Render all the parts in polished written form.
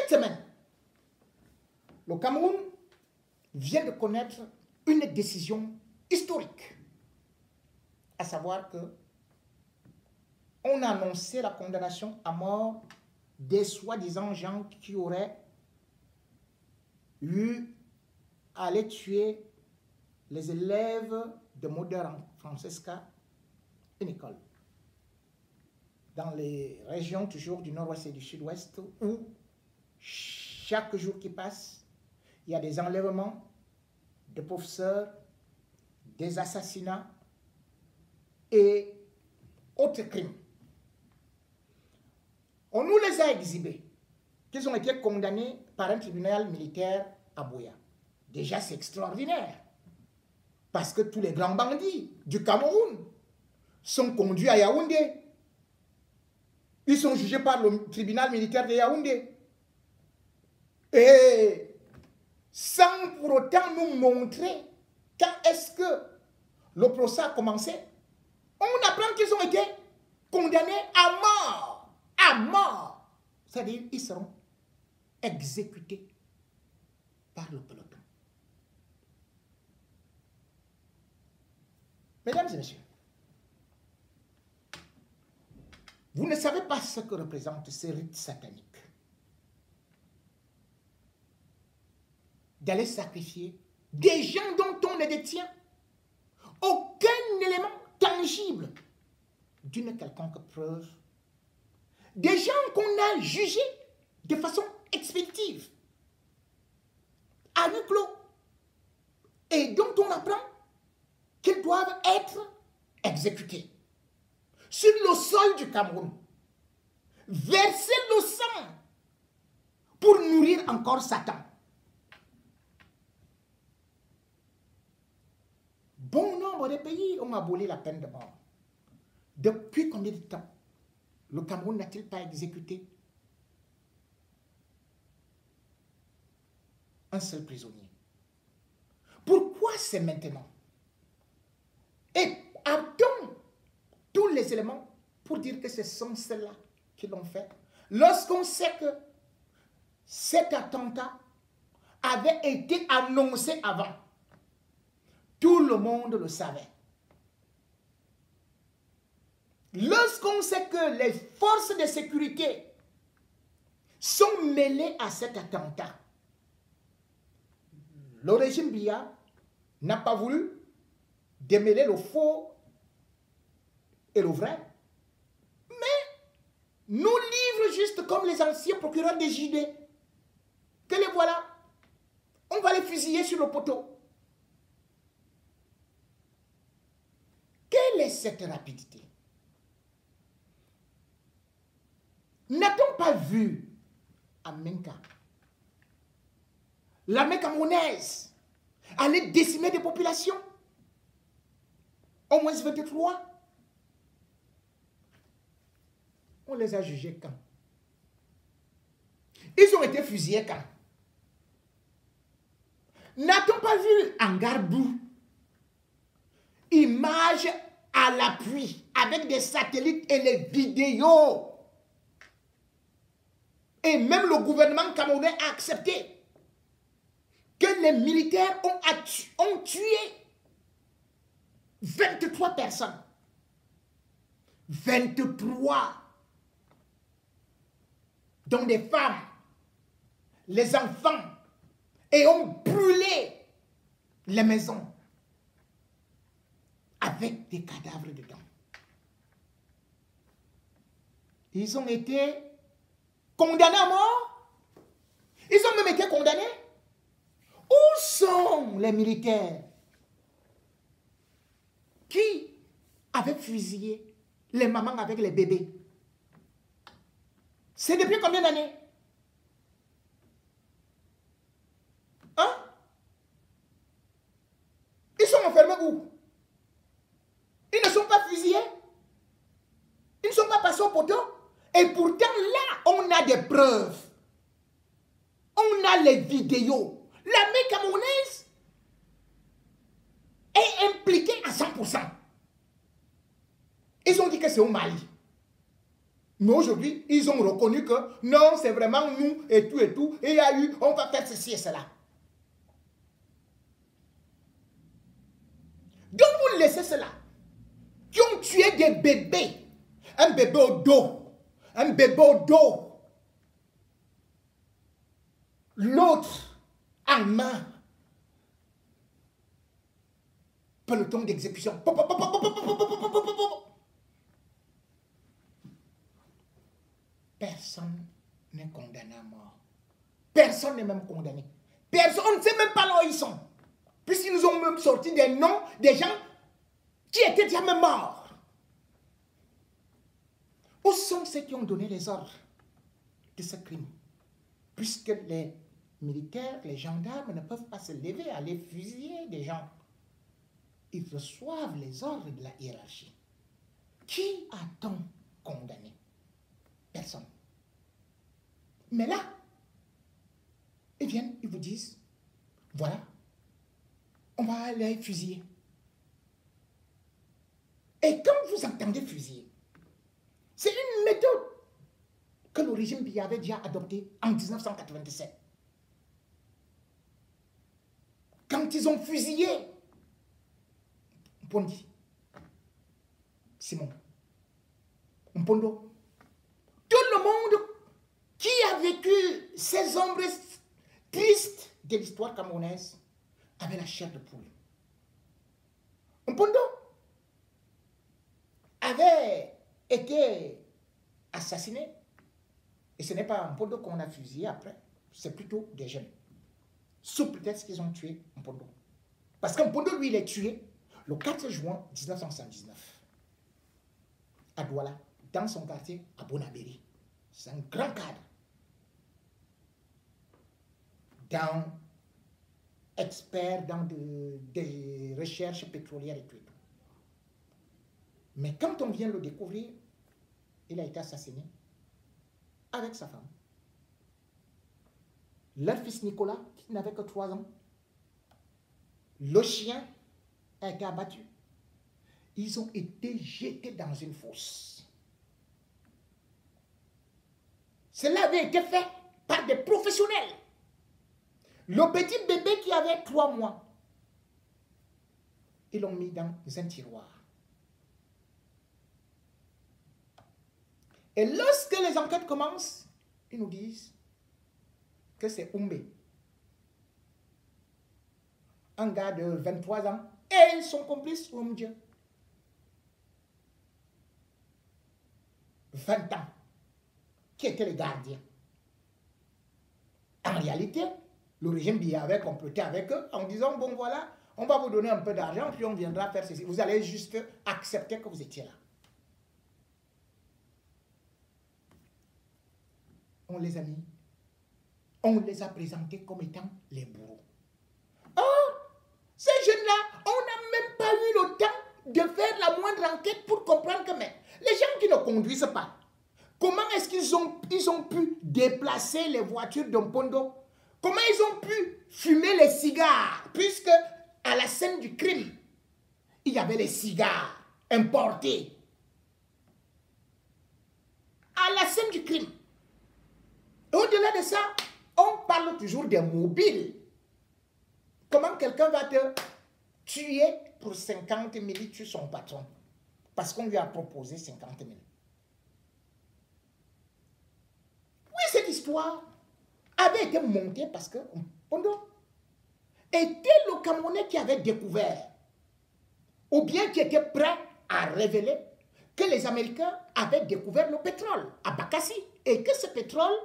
Cette semaine, le Cameroun vient de connaître une décision historique, à savoir que on a annoncé la condamnation à mort des soi-disant gens qui auraient eu à aller tuer les élèves de Mother Francesca, une école, dans les régions toujours du nord-ouest et du sud-ouest, où chaque jour qui passe, il y a des enlèvements de professeurs, des assassinats et autres crimes. On nous les a exhibés, qu'ils ont été condamnés par un tribunal militaire à Buea. Déjà, c'est extraordinaire, parce que tous les grands bandits du Cameroun sont conduits à Yaoundé. Ils sont jugés par le tribunal militaire de Yaoundé. Et sans pour autant nous montrer quand est-ce que le procès a commencé, on apprend qu'ils ont été condamnés à mort. À mort. C'est-à-dire qu'ils seront exécutés par le peloton. Mesdames et messieurs, vous ne savez pas ce que représentent ces rites sataniques. D'aller sacrifier des gens dont on ne détient aucun élément tangible d'une quelconque preuve. Des gens qu'on a jugés de façon expéditive, à huis clos, et dont on apprend qu'ils doivent être exécutés sur le sol du Cameroun. Verser le sang pour nourrir encore Satan. Bon nombre de pays ont aboli la peine de mort. Depuis combien de temps le Cameroun n'a-t-il pas exécuté un seul prisonnier? Pourquoi c'est maintenant? Et a-t-on tous les éléments pour dire que ce sont ceux-là qui l'ont fait, lorsqu'on sait que cet attentat avait été annoncé avant? Tout le monde le savait. Lorsqu'on sait que les forces de sécurité sont mêlées à cet attentat, le régime Biya n'a pas voulu démêler le faux et le vrai, mais nous livre juste comme les anciens procureurs des JD, que les voilà, on va les fusiller sur le poteau. Quelle est cette rapidité? N'a-t-on pas vu à Menka l'armée camerounaise aller décimer des populations? Au moins 23. On les a jugés quand? Ils ont été fusillés quand? N'a-t-on pas vu en Garbou, images à l'appui, avec des satellites et les vidéos? Et même le gouvernement camerounais a accepté que les militaires ont tué 23 personnes. 23, dont des femmes, les enfants, et ont brûlé les maisons avec des cadavres dedans. Ils ont été condamnés à mort. Ils ont même été condamnés. Où sont les militaires qui avaient fusillé les mamans avec les bébés? C'est depuis combien d'années? Hein? Ils sont enfermés où? Ils ne sont pas fusillés. Ils ne sont pas passés au poteau. Et pourtant, là, on a des preuves. On a les vidéos. L'armée camerounaise est impliquée à 100%. Ils ont dit que c'est au Mali. Mais aujourd'hui, ils ont reconnu que non, c'est vraiment nous et tout, et il y a eu, on va faire ceci et cela. Donc vous laissez cela, qui ont tué des bébés, un bébé au dos, l'autre en main, peloton d'exécution. Personne n'est condamné à mort. Personne n'est même condamné. Personne, on ne sait même pas là où ils sont. Puisqu'ils nous ont même sorti des noms des gens qui étaient déjà même morts. Où sont ceux qui ont donné les ordres de ce crime? Puisque les militaires, les gendarmes ne peuvent pas se lever, aller fusiller des gens. Ils reçoivent les ordres de la hiérarchie. Qui a-t-on condamné? Personne. Mais là, ils viennent, ils vous disent, voilà, on va aller fusiller. Et quand vous entendez fusiller, c'est une méthode que le régime Biya avait déjà adoptée en 1997. Quand ils ont fusillé Mpondi, Simon, Mpondo, tout le monde qui a vécu ces ombres tristes de l'histoire camerounaise avait la chair de poule. Mpondo avait été assassiné, et ce n'est pas Mpondo qu'on a fusillé après, c'est plutôt des jeunes. Sous prétexte qu'ils ont tué Mpondo. Parce que Mpondo, lui, il est tué le 4 juin 1979 à Douala, dans son quartier à Bonabéry. C'est un grand cadre. Expert dans des recherches pétrolières et tout. Mais quand on vient le découvrir, il a été assassiné avec sa femme. Leur fils Nicolas, qui n'avait que 3 ans, le chien a été abattu. Ils ont été jetés dans une fosse. Cela avait été fait par des professionnels. Le petit bébé qui avait 3 mois, ils l'ont mis dans un tiroir. Et lorsque les enquêtes commencent, ils nous disent que c'est Oumbe, un gars de 23 ans, et son complice, Oumdje, 20 ans, qui étaient les gardiens. En réalité, le régime Biya avait comploté avec eux en disant, bon voilà, on va vous donner un peu d'argent, puis on viendra faire ceci. Vous allez juste accepter que vous étiez là. On les a mis, on les a présentés comme étant les bourreaux. Or, ces jeunes-là, on n'a même pas eu le temps de faire la moindre enquête pour comprendre que mais, les gens qui ne conduisent pas, comment est-ce qu'ils ont pu déplacer les voitures de Mpondo? Comment ils ont pu fumer les cigares? Puisque à la scène du crime, il y avait les cigares importés. À la scène du crime. Au-delà de ça, on parle toujours des mobiles. Comment quelqu'un va te tuer pour 50 000, il tue son patron parce qu'on lui a proposé 50 000. Oui, cette histoire avait été montée parce que Mpondo était le Camerounais qui avait découvert ou bien qui était prêt à révéler que les Américains avaient découvert le pétrole à Bakassi et que ce pétrole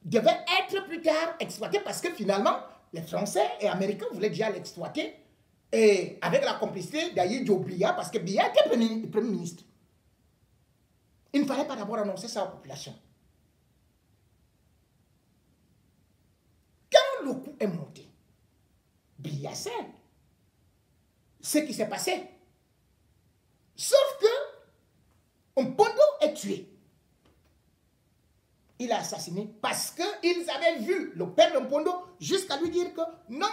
devait être plus tard exploité parce que finalement, les Français et Américains voulaient déjà l'exploiter et avec la complicité d'Ahidjo Biya parce que Biya était Premier ministre. Il ne fallait pas d'abord annoncer ça à la population. Quand le coup est monté, Biya sait ce qui s'est passé. Sauf que Mpondo est tué. Il a assassiné parce qu'ils avaient vu le père de Mpondo jusqu'à lui dire que non,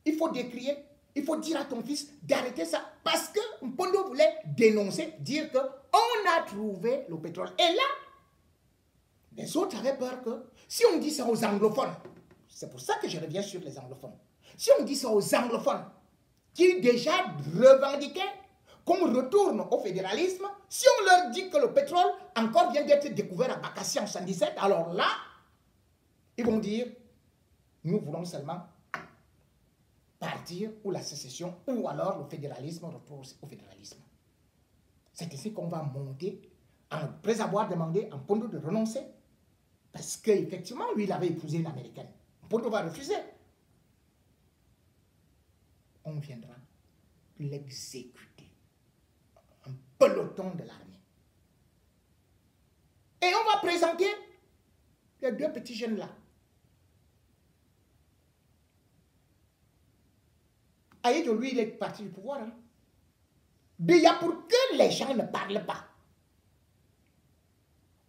il faut décrier, il faut dire à ton fils d'arrêter ça parce que Mpondo voulait dénoncer, dire que on a trouvé le pétrole. Et là, les autres avaient peur que, si on dit ça aux anglophones, c'est pour ça que je reviens sur les anglophones, si on dit ça aux anglophones, qui déjà revendiquaient qu'on retourne au fédéralisme, si on leur dit que le pétrole encore vient d'être découvert à Bakassi en 77, alors là, ils vont dire, nous voulons seulement partir ou la sécession, ou alors le fédéralisme, retour au fédéralisme. C'est ici qu'on va monter, après avoir demandé à Mpondo de renoncer, parce qu'effectivement, lui, il avait épousé une Américaine. Mpondo va refuser. On viendra l'exécuter. Un peloton de l'armée. Et on va présenter les deux petits jeunes là. Aïdjo, lui, il est parti du pouvoir. Hein. Déjà pour que les gens ne parlent pas.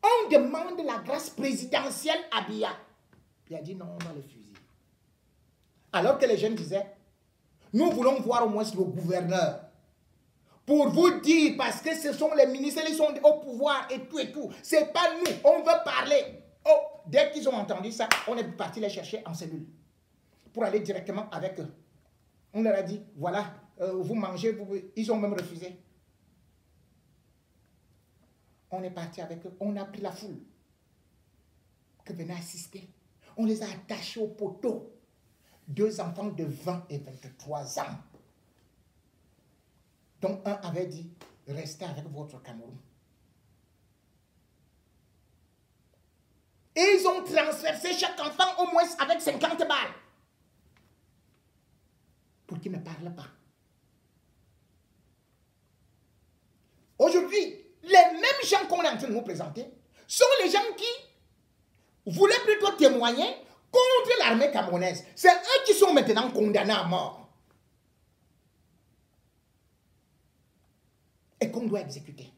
On demande la grâce présidentielle à Biya. Il a dit non, on va le fusiller. Alors que les jeunes disaient, nous voulons voir au moins le gouverneur. Pour vous dire, parce que ce sont les ministres, ils sont au pouvoir et tout et tout. C'est pas nous, on veut parler. Oh, dès qu'ils ont entendu ça, on est parti les chercher en cellule. Pour aller directement avec eux. On leur a dit, voilà, vous mangez, ils ont même refusé. On est parti avec eux, on a pris la foule que venait assister. On les a attachés au poteau. 2 enfants de 20 et 23 ans. Donc un avait dit, restez avec votre Cameroun. Et ils ont transversé chaque enfant au moins avec 50 balles. Pour qu'ils ne parlent pas. Aujourd'hui, les mêmes gens qu'on est en train de nous présenter sont les gens qui voulaient plutôt témoigner contre l'armée camerounaise. C'est eux qui sont maintenant condamnés à mort. Et qu'on doit exécuter.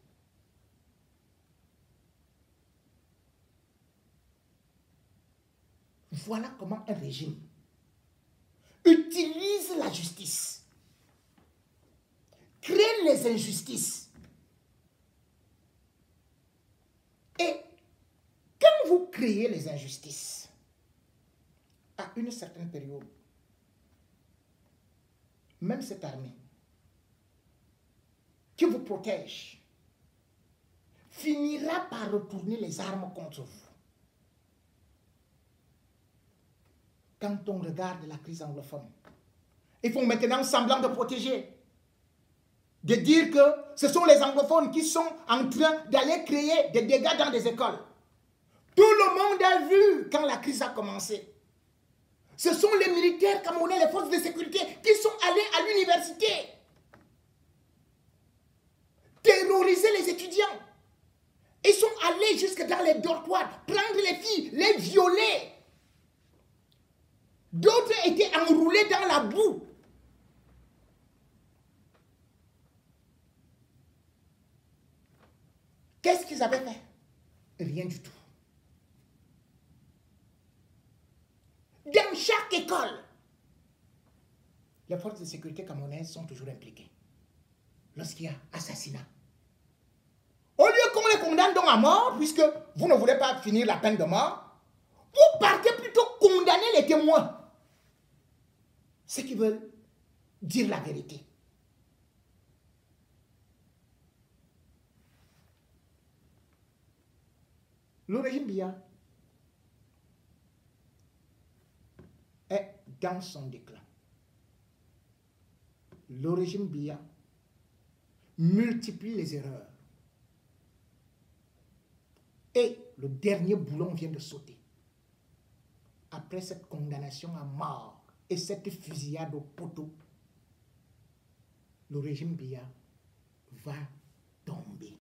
Voilà comment un régime utilise la justice, crée les injustices. Et quand vous créez les injustices, à une certaine période, même cette armée qui vous protège finira par retourner les armes contre vous. Quand on regarde la crise anglophone, ils font maintenant semblant de protéger. De dire que ce sont les anglophones qui sont en train d'aller créer des dégâts dans des écoles. Tout le monde a vu quand la crise a commencé. Ce sont les militaires camerounais, les forces de sécurité qui sont allés à l'université. Terroriser les étudiants. Ils sont allés jusque dans les dortoirs, prendre les filles, les violer. D'autres étaient enroulés dans la boue. Qu'est-ce qu'ils avaient fait? Rien du tout. Dans chaque école, les forces de sécurité camerounaises sont toujours impliquées. Lorsqu'il y a assassinat. Au lieu qu'on les condamne donc à mort, puisque vous ne voulez pas finir la peine de mort, vous partez plutôt condamner les témoins. Ceux qui veulent dire la vérité. Le régime Biya est dans son déclin. Le régime Biya multiplie les erreurs. Et le dernier boulon vient de sauter. Après cette condamnation à mort et cette fusillade au poteau, le régime Biya va tomber.